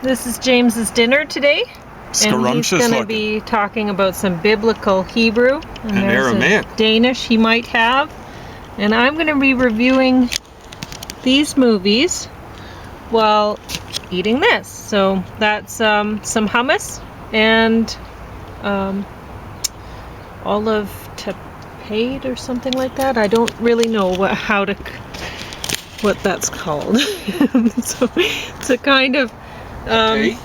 This is James's dinner today, and he's Scrumptious going to looking. be talking about some biblical Hebrew And there's Aramaic. a Danish he might have, and I'm going to be reviewing these movies while eating this. So that's some hummus and olive tapade or something like that. I don't really know what that's called. So it's a kind of Pate?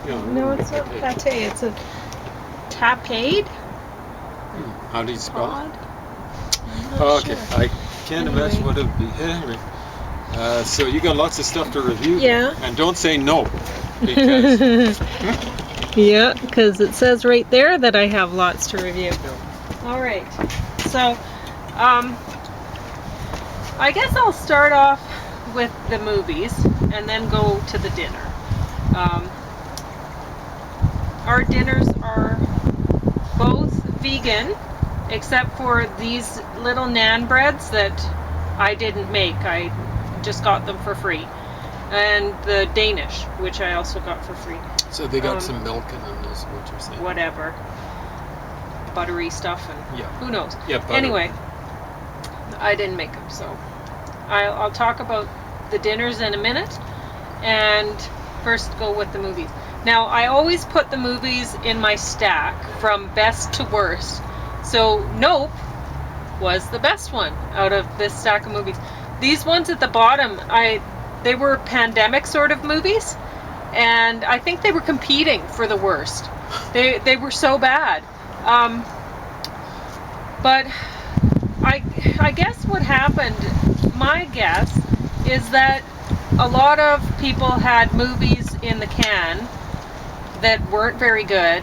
no, it's not pate. It's a tapade. How do you spell Pod? it? I'm not Oh, okay, sure. I can't imagine what it would be. Anyway, so you got lots of stuff to review. Yeah. And don't say no, because Yeah, because it says right there that I have lots to review. All right. So, I guess I'll start off with the movies and then go to the dinner. Our dinners are both vegan, except for these little naan breads that I didn't make. I just got them for free. And the Danish, which I also got for free. so they got some milk in them, is what you're saying. Whatever. Buttery stuff and Yeah. who knows. Yeah, butter. Anyway, I didn't make them, so I'll talk about the dinners in a minute, and first go with the movies. Now, I always put the movies in my stack from best to worst. So Nope was the best one out of this stack of movies. These ones at the bottom, they were pandemic sort of movies, and I think they were competing for the worst. They were so bad. But I guess what happened, my guess, is that a lot of people had movies in the can that weren't very good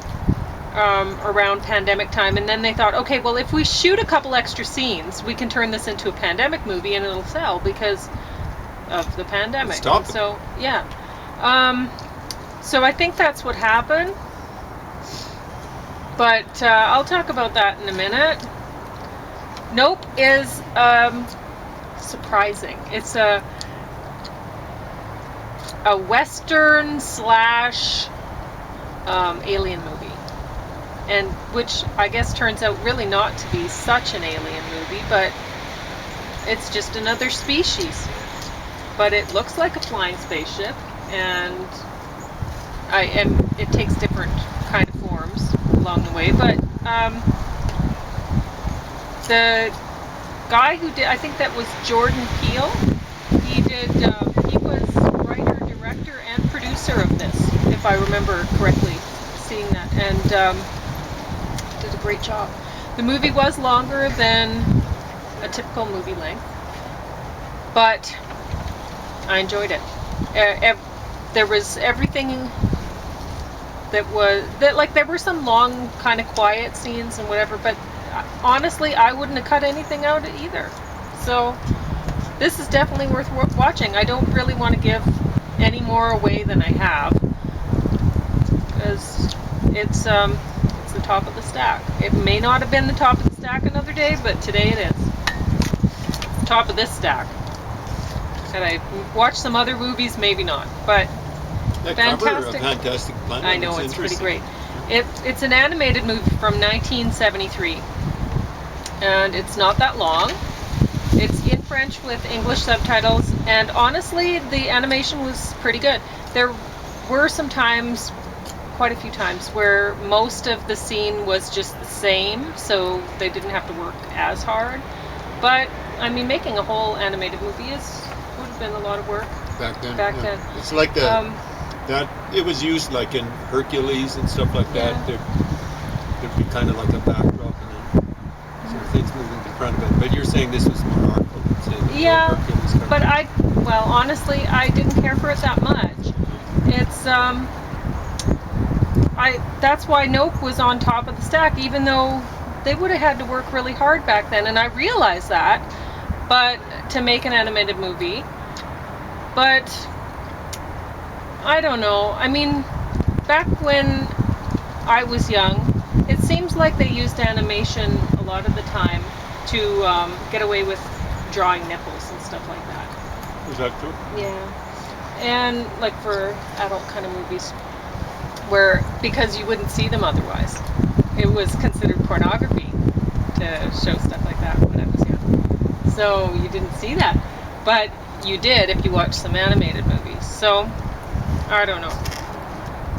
around pandemic time, and then they thought, okay, well, if we shoot a couple extra scenes, we can turn this into a pandemic movie and it'll sell because of the pandemic. Stop it. So yeah, so I think that's what happened, but I'll talk about that in a minute. Nope is surprising. It's a Western slash alien movie, and which I guess turns out really not to be such an alien movie, but it's just another species. But it looks like a flying spaceship, and it takes different kind of forms along the way. But the guy who did, I think that was Jordan Peele. He was writer, director, and producer of this, if I remember correctly, seeing that, and did a great job. The movie was longer than a typical movie length, but I enjoyed it. There was everything there were some long kind of quiet scenes and whatever, but honestly, I wouldn't have cut anything out either. So this is definitely worth watching. I don't really want to give any more away than I have, because it's the top of the stack. It may not have been the top of the stack another day, but today it is. Top of this stack. Had I watched some other movies, maybe not, but That fantastic. cover of Fantastic Planet. I know, it's pretty great. It's an animated movie from 1973, and it's not that long. It's in French with English subtitles, and honestly, the animation was pretty good. There were some times, quite a few times, where most of the scene was just the same, so they didn't have to work as hard. But, I mean, making a whole animated movie would have been a lot of work back then. then. It's like that it was used like in Hercules and stuff like that. Yeah. There'd be kind of like a backdrop and then sort of things moving in front of it. But you're saying this was more artful, say, Yeah, Hercules kind but honestly, I didn't care for it that much. It's that's why Nope was on top of the stack, even though they would have had to work really hard back then, and I realize that, but to make an animated movie. But I don't know. I mean, back when I was young, it seems like they used animation a lot of the time to get away with drawing nipples and stuff like that. of. Is that true? Yeah. and like for adult kind of movies, where because you wouldn't see them otherwise, it was considered pornography to show stuff like that when I was young. So you didn't see that, but you did if you watched some animated movies. So I don't know.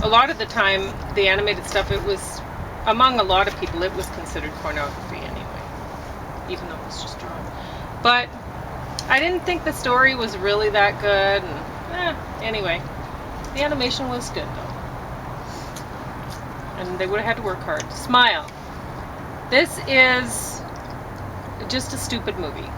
A lot of the time, the animated stuff, it was, among a lot of people, it was considered pornography anyway, even though it was just drawn. But I didn't think the story was really that good. And anyway, the animation was good though, and they would have had to work hard. Smile. This is just a stupid movie.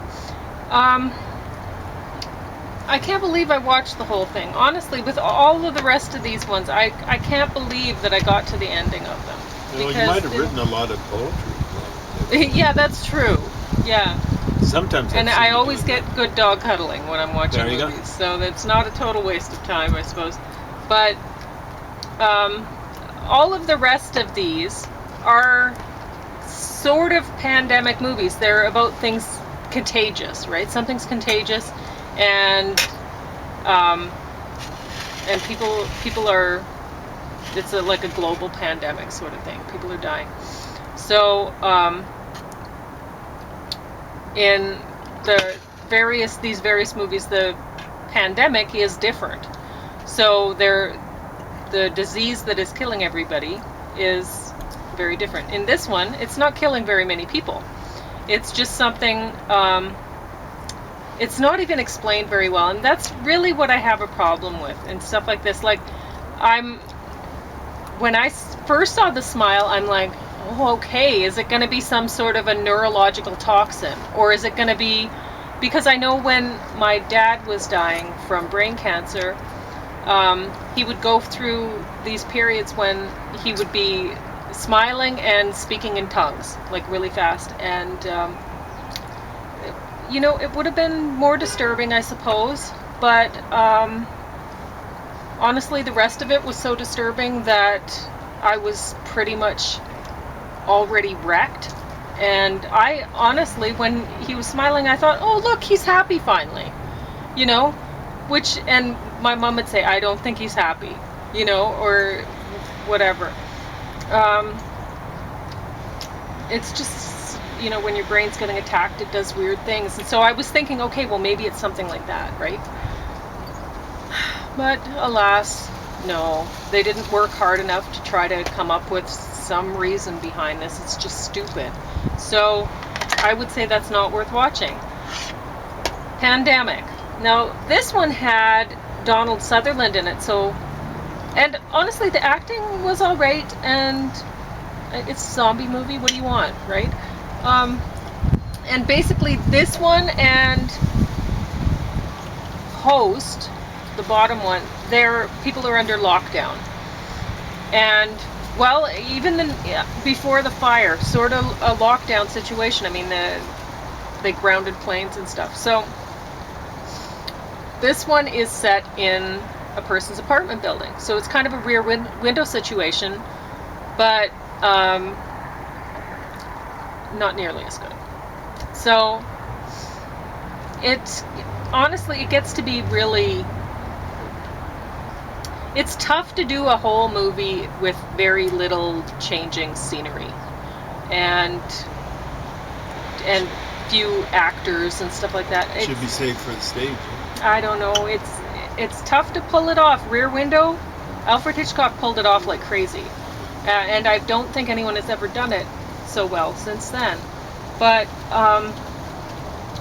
I can't believe I watched the whole thing. Honestly, with all of the rest of these ones, I can't believe that I got to the ending of them. Well, you might have written a lot of poetry. Yeah, that's true. Yeah. Sometimes. And I always get good dog cuddling when I'm watching There you movies, go. so it's not a total waste of time, I suppose. But all of the rest of these are sort of pandemic movies. They're about things contagious, right? Something's contagious, and people are. It's like a global pandemic sort of thing. People are dying. So in these various movies, the pandemic is different. So the disease that is killing everybody is very different. In this one, it's not killing very many people. It's just something, it's not even explained very well, and that's really what I have a problem with and stuff like this. Like, when I first saw The Smile, I'm like, oh, okay, is it going to be some sort of a neurological toxin? Or is it going to be, because I know when my dad was dying from brain cancer, he would go through these periods when he would be smiling and speaking in tongues, like really fast. And, it would have been more disturbing, I suppose. But honestly, the rest of it was so disturbing that I was pretty much already wrecked. And I honestly, when he was smiling, I thought, oh, look, he's happy finally. And my mom would say, I don't think he's happy, or whatever. It's just, when your brain's getting attacked, it does weird things. And so I was thinking, okay, well, maybe it's something like that, right? But alas, no, they didn't work hard enough to try to come up with some reason behind this. It's just stupid. So I would say that's not worth watching. Pandemic. Now, this one had Donald Sutherland in it, and honestly, the acting was all right, and it's a zombie movie. What do you want, right? And basically, this one and Host, the bottom one, people are under lockdown. And, well, even before the fire, sort of a lockdown situation. I mean, they grounded planes and stuff. So this one is set in a person's apartment building. So it's kind of a rear window situation, but not nearly as good. So honestly, it gets to be really, it's tough to do a whole movie with very little changing scenery and few actors and stuff like that. It should be saved for the stage. I don't know. It's tough to pull it off. Rear Window, Alfred Hitchcock pulled it off like crazy, and I don't think anyone has ever done it so well since then. But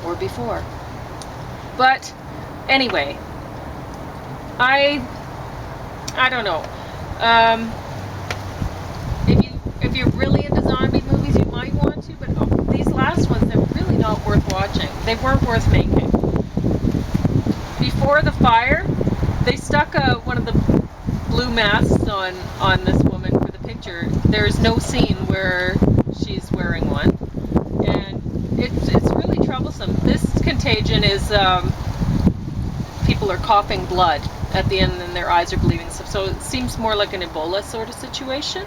or before. But anyway, I don't know. If you're really into zombie movies, you might want to, but these last ones, they're really not worth watching. They weren't worth making. Before the fire, they stuck one of the blue masks on this woman for the picture. There's no scene where she's wearing one, and it's really troublesome. This contagion is people are coughing blood at the end, and their eyes are bleeding and stuff. So it seems more like an Ebola sort of situation,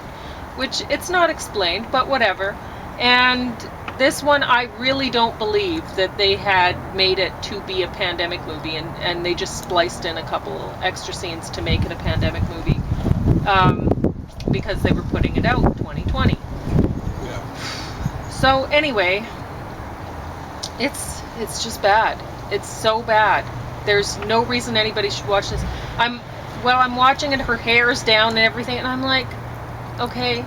which it's not explained, but whatever. And this one, I really don't believe that they had made it to be a pandemic movie, and they just spliced in a couple extra scenes to make it a pandemic movie, because they were putting it out in 2020. Yeah. So anyway, it's just bad. It's so bad. There's no reason anybody should watch this. I'm watching it, her hair's down and everything, and I'm like, okay,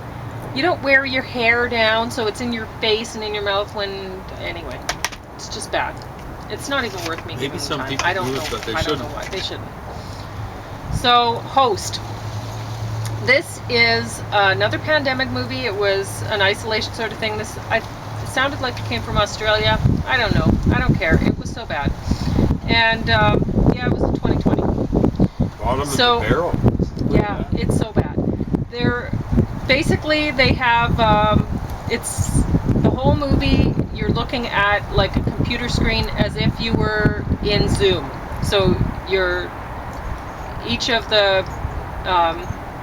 you don't wear your hair down so it's in your face and in your mouth anyway, it's just bad. It's not even worth me Maybe giving some time. people I don't do know. it, but they I don't know shouldn't. why they shouldn't. So, Host. This is another pandemic movie. It was an isolation sort of thing. It sounded like it came from Australia. I don't know. I don't care. It was so bad. And yeah, it was in 2020. Bottom of the barrel. Yeah, it's so bad. They have, it's the whole movie, you're looking at like a computer screen as if you were in Zoom. So each of the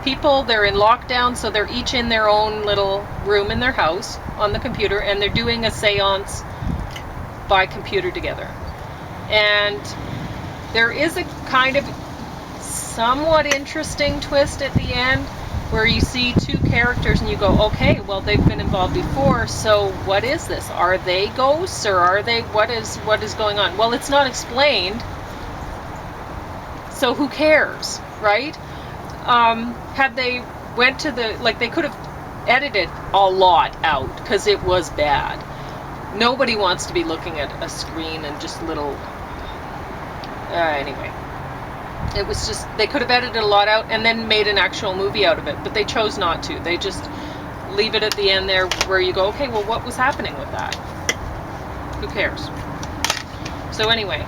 people, they're in lockdown, so they're each in their own little room in their house on the computer, and they're doing a seance by computer together. And there is a kind of somewhat interesting twist at the end where you see two characters and you go, okay, well, they've been involved before, so what is this? Are they ghosts, or are they, what is going on? Well, it's not explained, so who cares, right? Had they went to they could have edited a lot out because it was bad. Nobody wants to be looking at a screen and just little, anyway. It was just, they could have edited a lot out and then made an actual movie out of it, but they chose not to. They just leave it at the end there where you go, okay, well, what was happening with that? Who cares? So anyway,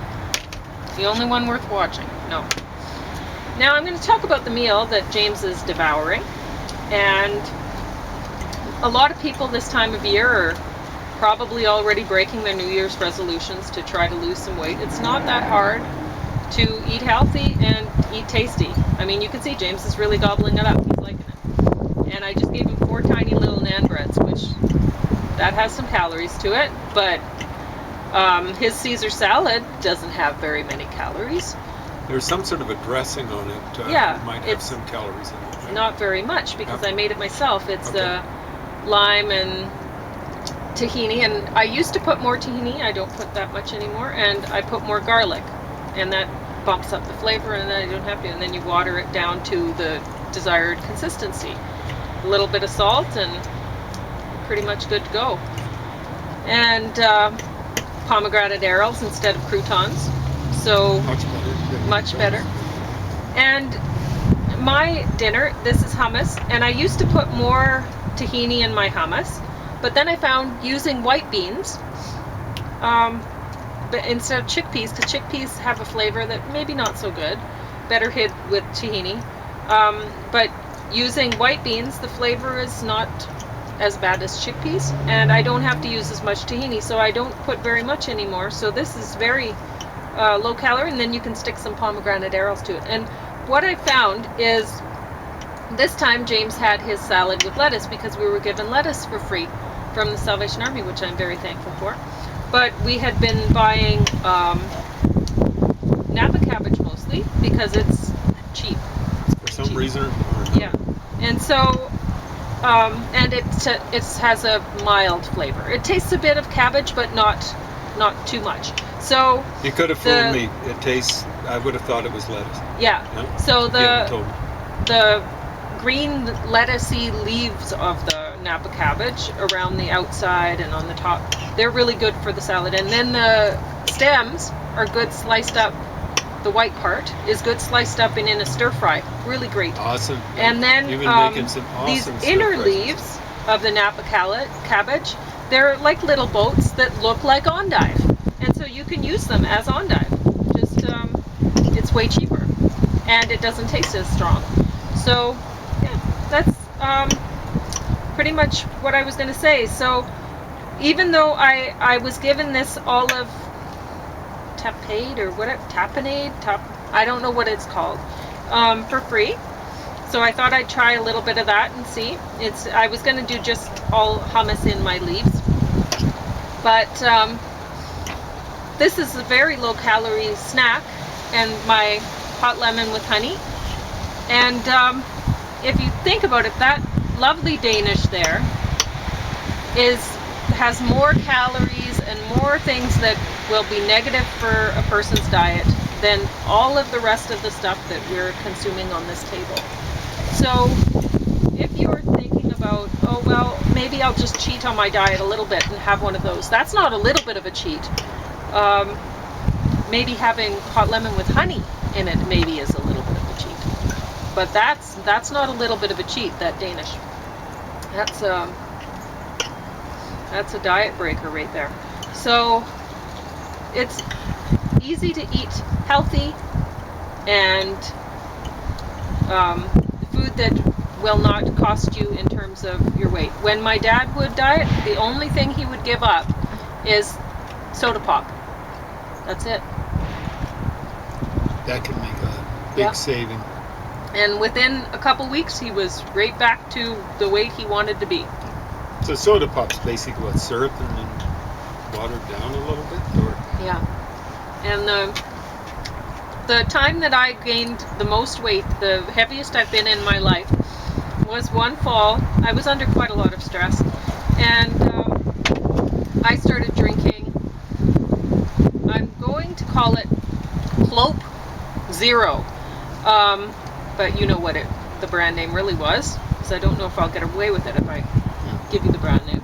the only one worth watching. No. Now I'm going to talk about the meal that James is devouring. And a lot of people this time of year are probably already breaking their New Year's resolutions to try to lose some weight. It's not that hard to eat healthy and eat tasty. I mean, you can see James is really gobbling it up. He's liking it. And I just gave him 4 tiny little naan breads, which that has some calories to it, but his Caesar salad doesn't have very many calories. There's some sort of a dressing on it. Yeah, it might have some calories in it. Right? Not very much, because I made it myself. It's Okay. Lime and tahini, and I used to put more tahini. I don't put that much anymore, and I put more garlic, and that bumps up the flavor, and then I don't have to. And then you water it down to the desired consistency. A little bit of salt, and pretty much good to go. And pomegranate arrows instead of croutons. So Much better. much better. And my dinner, this is hummus, and I used to put more tahini in my hummus, but then I found using white beans but instead of chickpeas, because chickpeas have a flavor that maybe not so good, better hid with tahini, but using white beans, the flavor is not as bad as chickpeas, and I don't have to use as much tahini, so I don't put very much anymore. So this is very low calorie, and then you can stick some pomegranate arrows to it. And what I found is this time James had his salad with lettuce, because we were given lettuce for free from the Salvation Army, which I'm very thankful for. But we had been buying Napa cabbage mostly because it's cheap. For some reason or another. Yeah, and so and it has a mild flavor. It tastes a bit of cabbage, but not too much. So You could have fooled me. It tastes. I would have thought it was lettuce. yeah. No? So You haven't told me. the green lettucey leaves of the Napa cabbage around the outside and on the top, they're really good for the salad. And then the stems are good sliced up. The white part is good sliced up and in a stir fry. Really great. Awesome. And then You've been making some these awesome inner stir-fries. leaves of the Napa cabbage, they're like little boats that look like endive. And so you can use them as endive. Just, it's way cheaper. And it doesn't taste as strong. So, yeah, that's pretty much what I was going to say. So, even though I was given this olive tapenade or what, I don't know what it's called, for free. So I thought I'd try a little bit of that and see. I was going to do just all hummus in my leaves, But this is a very low calorie snack, and my hot lemon with honey. And if you think about it, that lovely Danish there has more calories and more things that will be negative for a person's diet than all of the rest of the stuff that we're consuming on this table. So if you're thinking about, oh well, maybe I'll just cheat on my diet a little bit and have one of those, that's not a little bit of a cheat. Maybe having hot lemon with honey in it maybe is a little bit of a cheat, but that's not a little bit of a cheat. That Danish, that's a diet breaker right there. So it's easy to eat healthy and food that will not cost you in terms of your weight. When my dad would diet, the only thing he would give up is soda pop. That's it. That can make a big saving. And within a couple weeks, he was right back to the weight he wanted to be. So soda pop's basically what, syrup and then watered down a little bit, or? Yeah. And the time that I gained the most weight, the heaviest I've been in my life, was one fall. I was under quite a lot of stress, and I started drinking. I'm going to call it Clope Zero, but you know what the brand name really was, because I don't know if I'll get away with it if I give you the brand name.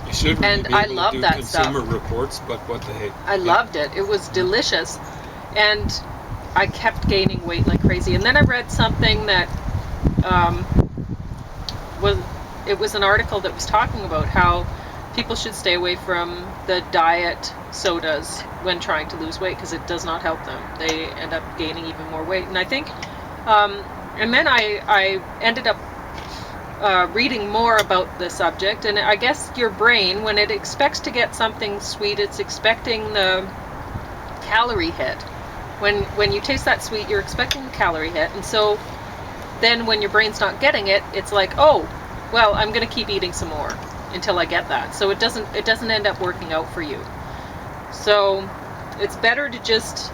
You should really And be able I love to do that consumer stuff. reports, but what the heck. I loved it. It was delicious, and I kept gaining weight like crazy. And then I read something that was an article that was talking about how people should stay away from the diet sodas when trying to lose weight, because it does not help them. They end up gaining even more weight. And I think, and then I ended up reading more about the subject, and I guess your brain, when it expects to get something sweet, it's expecting the calorie hit. When you taste that sweet, you're expecting the calorie hit, and so then when your brain's not getting it, it's like, oh, well, I'm going to keep eating some more until I get that. So it doesn't end up working out for you. So it's better to just,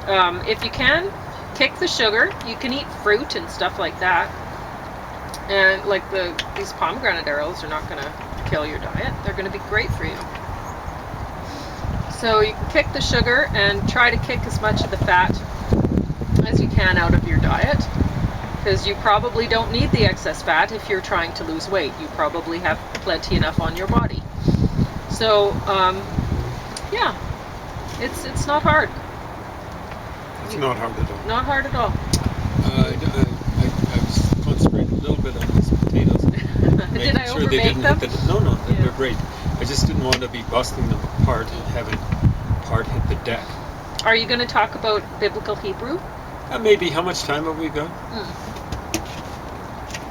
if you can, kick the sugar. You can eat fruit and stuff like that. And like these pomegranate arrows are not going to kill your diet. They're going to be great for you. So you can kick the sugar and try to kick as much of the fat as you can out of your diet, because you probably don't need the excess fat if you're trying to lose weight. You probably have plenty enough on your body. So yeah, it's not hard. It's not hard at all. Not hard at all. I was concentrating a little bit on these potatoes. Did I sure overbake they didn't them? hit no, they're great. I just didn't want to be busting them apart and having part hit the deck. Are you going to talk about biblical Hebrew? Maybe. How much time have we got?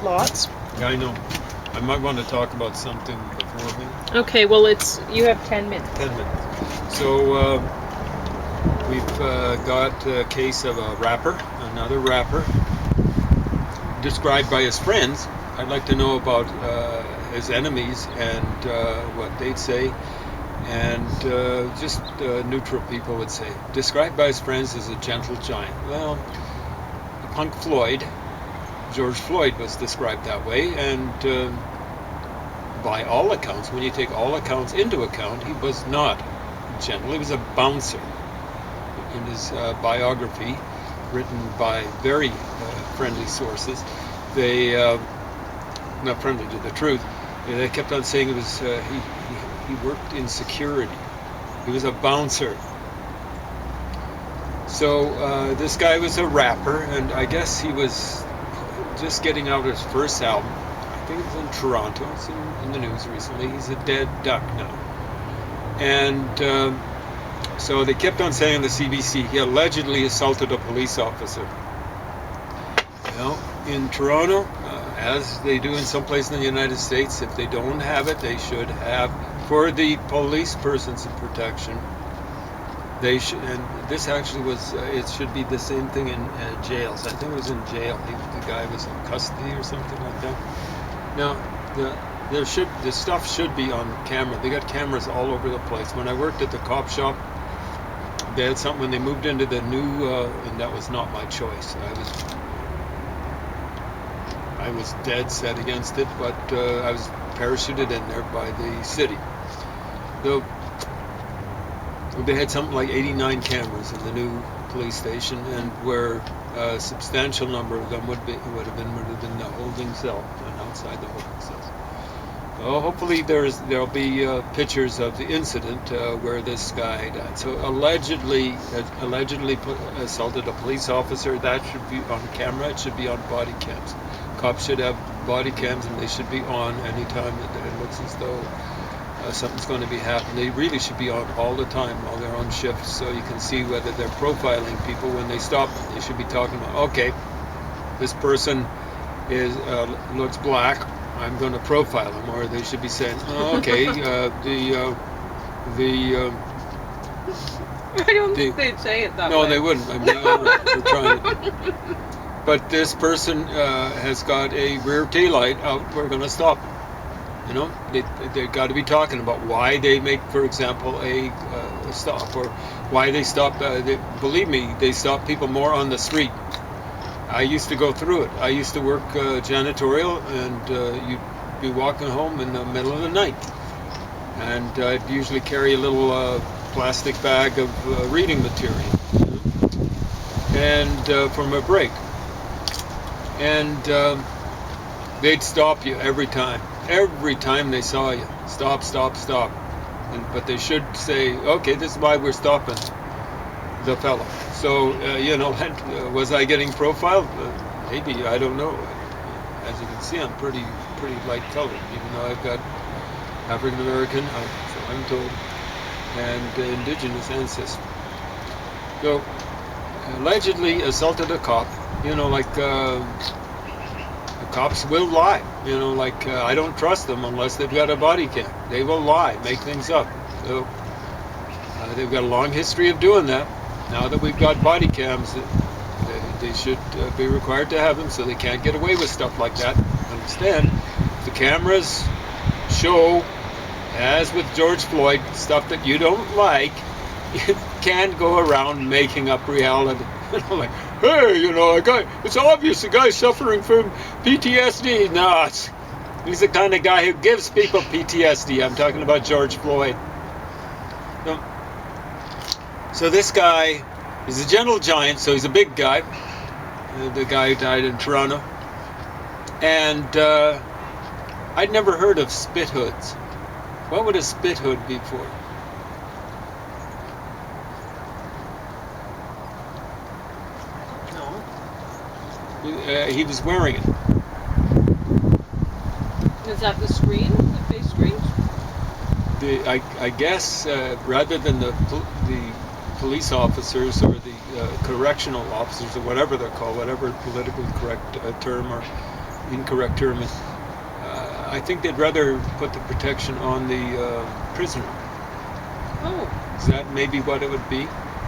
Lots. Yeah, I know. I might want to talk about something beforehand. Okay, well, you have 10 minutes. 10 minutes. So we've got a case of another rapper, described by his friends. I'd like to know about his enemies and what they'd say, and just neutral people would say. Described by his friends as a gentle giant. Well, punk Floyd, George Floyd, was described that way, and by all accounts, when you take all accounts into account, he was not gentle. He was a bouncer. In his biography, written by very friendly sources, they not friendly to the truth. They kept on saying it was he worked in security. He was a bouncer. So this guy was a rapper, and I guess he was just getting out his first album. I think it was in Toronto. It's in the news recently. He's a dead duck now. And so they kept on saying on the CBC he allegedly assaulted a police officer. Well, in Toronto, as they do in some places in the United States, if they don't have it, they should have, for the police persons in protection, they should, and this actually was, it should be the same thing in jails. I think it was in jail. The guy was in custody or something like that. Now, the stuff should be on camera. They got cameras all over the place. When I worked at the cop shop, they had something when they moved into the new, and that was not my choice. I was dead set against it, but I was parachuted in there by the city. Though they had something like 89 cameras in the new police station, and where a substantial number of them would have been the holding cell and outside the holding cells. Well, hopefully there'll be pictures of the incident where this guy died. So allegedly assaulted a police officer. That should be on camera. It should be on body cams. Cops should have body cams, and they should be on anytime it looks as though something's going to be happening. They really should be on all the time while they're on shift, so you can see whether they're profiling people. When they stop, they should be talking about, okay, this person looks black, I'm going to profile him. Or they should be saying, oh, okay, I don't think they'd say it that way. No, they wouldn't. I mean, they're trying to. But this person has got a rear taillight out, we're going to stop. You know, they've got to be talking about why they make, for example, a stop, or why they stop. Believe me, they stop people more on the street. I used to go through it. I used to work janitorial, and you'd be walking home in the middle of the night. And I'd usually carry a little plastic bag of reading material, and from a break. And they'd stop you every time. Every time they saw you, stop, stop, stop. But they should say, okay, this is why we're stopping the fellow. So, you know, was I getting profiled? Maybe, I don't know. As you can see, I'm pretty light colored, even though I've got African American, so I'm told, and indigenous ancestry. So, allegedly assaulted a cop. You know, like, cops will lie. You know, like, I don't trust them unless they've got a body cam. They will lie, make things up. So, they've got a long history of doing that. Now that we've got body cams, they should be required to have them, so they can't get away with stuff like that. Understand, if the cameras show, as with George Floyd, stuff that you don't like, you can't go around making up reality. You know, like, hey, you know, it's obvious the guy's suffering from PTSD. No, he's the kind of guy who gives people PTSD. I'm talking about George Floyd. So this guy is a gentle giant, so he's a big guy. The guy who died in Toronto. And I'd never heard of spit hoods. What would a spit hood be for? He was wearing it. Is that the screen? The face screen? I guess rather than the police officers or the correctional officers or whatever they're called, whatever politically correct term or incorrect term is, I think they'd rather put the protection on the prisoner. Oh. Is that maybe what it would be?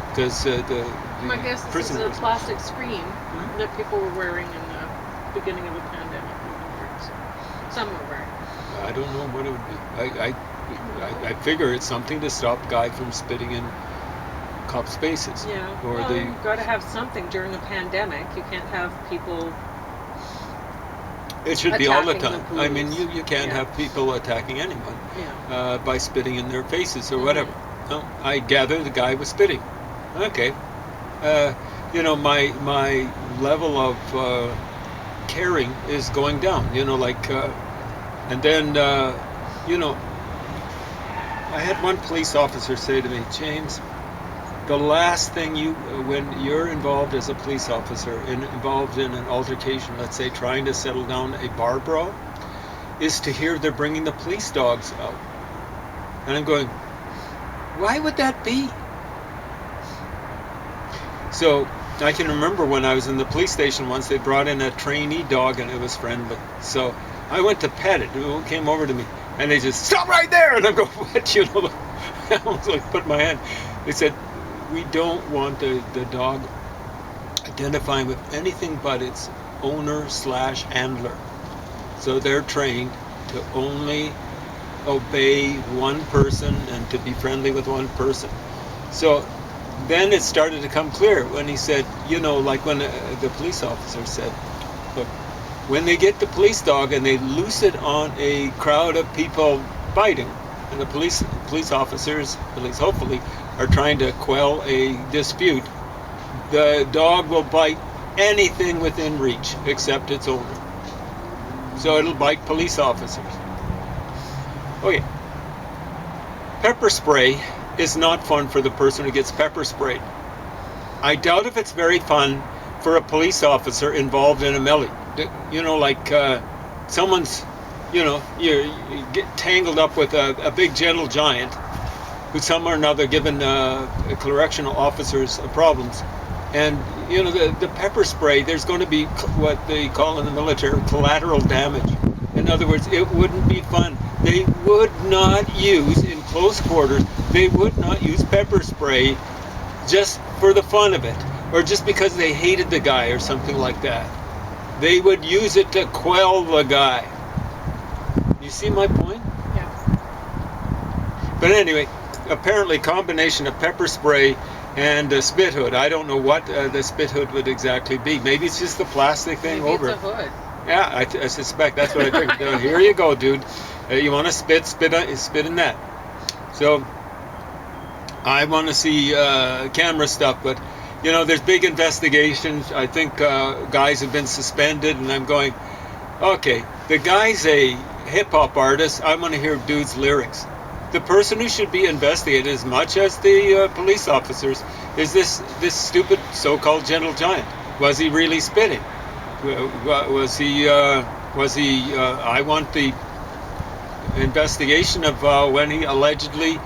Because the I guess this is a plastic screen that people were wearing in the beginning of the pandemic. Some were wearing. I don't know what it would be. I figure it's something to stop a guy from spitting in cop spaces. Yeah. Or well, you've got to have something during a pandemic. You can't have people. It should be all the time. I mean, you can't have people attacking anyone by spitting in their faces or whatever. No, I gather the guy was spitting. Okay. You know, my level of caring is going down. You know, like, and then, you know, I had one police officer say to me, James, the last thing when you're involved as a police officer, involved in an altercation, let's say trying to settle down a bar brawl, is to hear they're bringing the police dogs out. And I'm going, why would that be? So I can remember when I was in the police station once, they brought in a trainee dog and it was friendly. So I went to pet it. It came over to me and they just, stop right there. And I go, what? You know, I almost like put my hand. They said, we don't want the dog identifying with anything but its owner/handler. So they're trained to only obey one person and to be friendly with one person. So then it started to come clear when he said, like when the police officer said, look, when they get the police dog and they loose it on a crowd of people fighting, and the police officers, at least hopefully, are trying to quell a dispute, the dog will bite anything within reach except its owner. So it'll bite police officers. Okay. Pepper spray is not fun for the person who gets pepper sprayed. I doubt if it's very fun for a police officer involved in a melee. Someone's, you get tangled up with a big gentle giant who's somehow or another given correctional officers problems. And, the pepper spray, there's going to be what they call in the military collateral damage. In other words, it wouldn't be fun. They would not use, in close quarters, they would not use pepper spray just for the fun of it, or just because they hated the guy or something like that. They would use it to quell the guy. You see my point? Yeah. But anyway, apparently combination of pepper spray and a spit hood. I don't know what the spit hood would exactly be. Maybe it's just the plastic thing Maybe over it's a hood. Yeah, I suspect that's what I think. Here you go, dude. You want to spit in that. So I want to see camera stuff, but there's big investigations. I think guys have been suspended, and I'm going, okay, the guy's a hip hop artist. I want to hear dude's lyrics. The person who should be investigated as much as the police officers is this stupid so-called gentle giant. Was he really spitting? Was he? I want the investigation of when he allegedly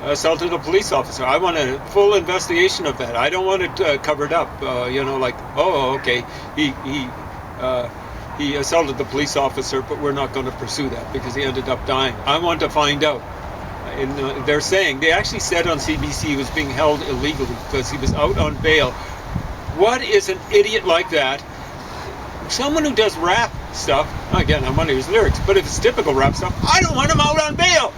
assaulted a police officer. I want a full investigation of that. I don't want it covered up. Okay, he assaulted the police officer, but we're not going to pursue that because he ended up dying. I want to find out. And they actually said on CBC he was being held illegally because he was out on bail. What is an idiot like that? Someone who does rap stuff, again, I want to use lyrics, but if it's typical rap stuff, I don't want him out on bail.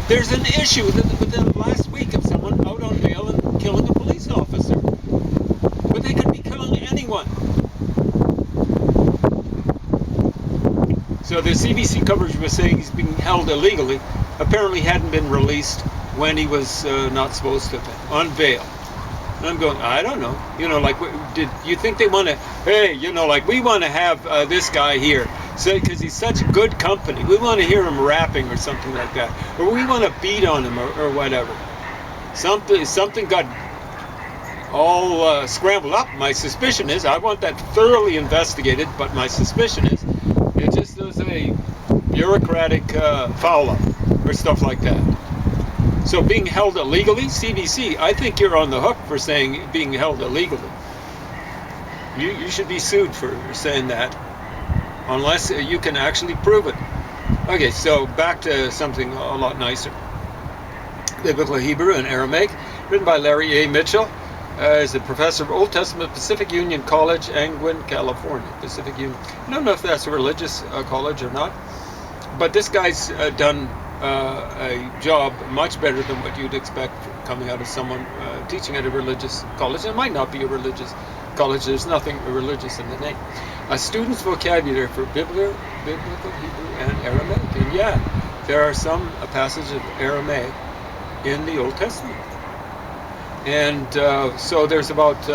There's an issue within the last week of someone out on bail and killing a police officer. But they could be killing anyone. So the CBC coverage was saying he's being held illegally. Apparently hadn't been released when he was not supposed to have been, on bail. And I'm going, I don't know. Did you think they want to, we want to have this guy here because he's such good company. We want to hear him rapping or something like that. Or we want to beat on him or whatever. Something got all scrambled up. My suspicion is, I want that thoroughly investigated, but my suspicion is it just was a bureaucratic foul-up or stuff like that. So being held illegally, CBC, I think you're on the hook for saying being held illegally. You should be sued for saying that, unless you can actually prove it. Okay, so back to something a lot nicer. Biblical Hebrew and Aramaic, written by Larry A. Mitchell, is a professor of Old Testament, Pacific Union College, Angwin, California. Pacific Union. I don't know if that's a religious college or not, but this guy's done a job much better than what you'd expect coming out of someone teaching at a religious college. It might not be a religious college. There's nothing religious in the name. A student's vocabulary for biblical Hebrew and Aramaic. And yeah, there are some passages of Aramaic in the Old Testament. And so there's about